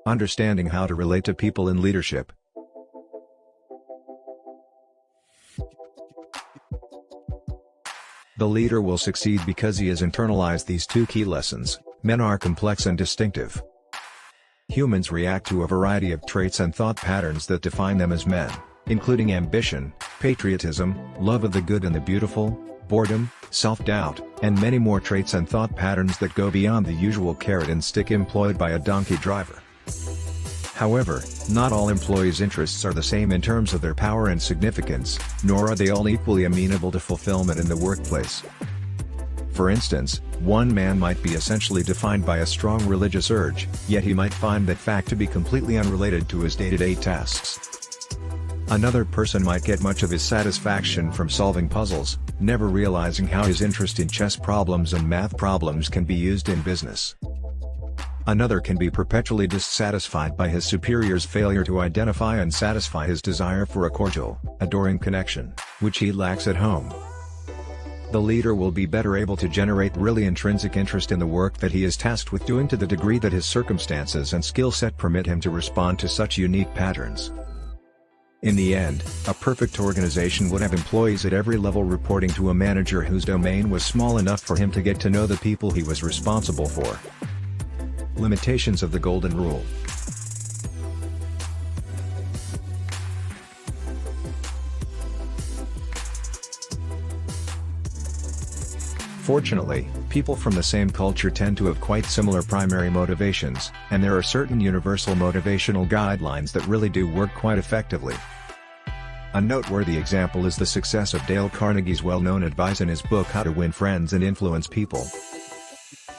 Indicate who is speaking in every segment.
Speaker 1: Understanding how to relate to people in leadership. The leader will succeed because he has internalized these two key lessons. Men are complex and distinctive. Humans react to a variety of traits and thought patterns that define them as men, including ambition, patriotism, love of the good and the beautiful, boredom, self-doubt, and many more traits and thought patterns that go beyond the usual carrot and stick employed by a donkey driver. However, not all employees' interests are the same in terms of their power and significance, nor are they all equally amenable to fulfillment in the workplace. For instance, one man might be essentially defined by a strong religious urge, yet he might find that fact to be completely unrelated to his day-to-day tasks. Another person might get much of his satisfaction from solving puzzles, never realizing how his interest in chess problems and math problems can be used in business. Another can be perpetually dissatisfied by his superior's failure to identify and satisfy his desire for a cordial, adoring connection, which he lacks at home. The leader will be better able to generate really intrinsic interest in the work that he is tasked with doing to the degree that his circumstances and skill set permit him to respond to such unique patterns. In the end, a perfect organization would have employees at every level reporting to a manager whose domain was small enough for him to get to know the people he was responsible for. Limitations of the Golden Rule. Fortunately, people from the same culture tend to have quite similar primary motivations, and there are certain universal motivational guidelines that really do work quite effectively. A noteworthy example is the success of Dale Carnegie's well-known advice in his book How to Win Friends and Influence People.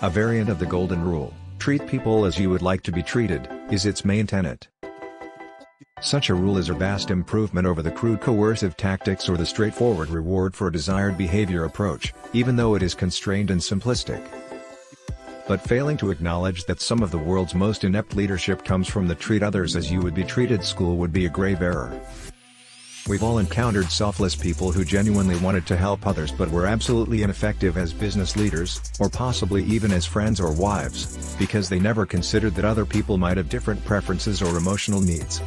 Speaker 1: A variant of the Golden Rule, treat people as you would like to be treated, is its main tenet. Such a rule is a vast improvement over the crude coercive tactics or the straightforward reward for desired behavior approach, even though it is constrained and simplistic. But failing to acknowledge that some of the world's most inept leadership comes from the treat others as you would be treated school would be a grave error. We've all encountered selfless people who genuinely wanted to help others but were absolutely ineffective as business leaders, or possibly even as friends or wives, because they never considered that other people might have different preferences or emotional needs.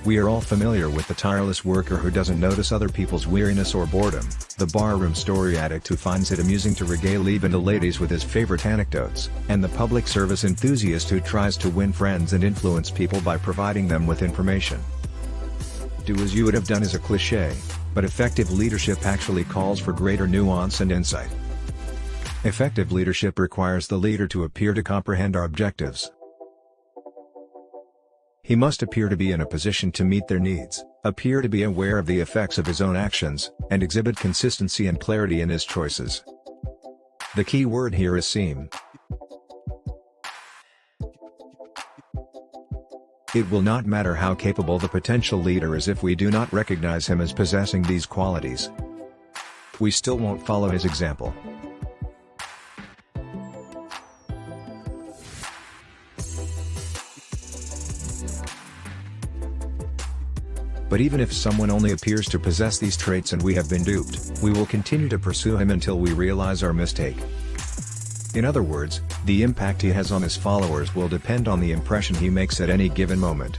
Speaker 1: We are all familiar with the tireless worker who doesn't notice other people's weariness or boredom, the barroom story addict who finds it amusing to regale even the ladies with his favorite anecdotes, and the public service enthusiast who tries to win friends and influence people by providing them with information. Do as you would have done is a cliché, but effective leadership actually calls for greater nuance and insight. Effective leadership requires the leader to appear to comprehend our objectives. He must appear to be in a position to meet their needs, appear to be aware of the effects of his own actions, and exhibit consistency and clarity in his choices. The key word here is seem. It will not matter how capable the potential leader is if we do not recognize him as possessing these qualities. We still won't follow his example. But even if someone only appears to possess these traits and we have been duped, we will continue to pursue him until we realize our mistake. In other words, the impact he has on his followers will depend on the impression he makes at any given moment.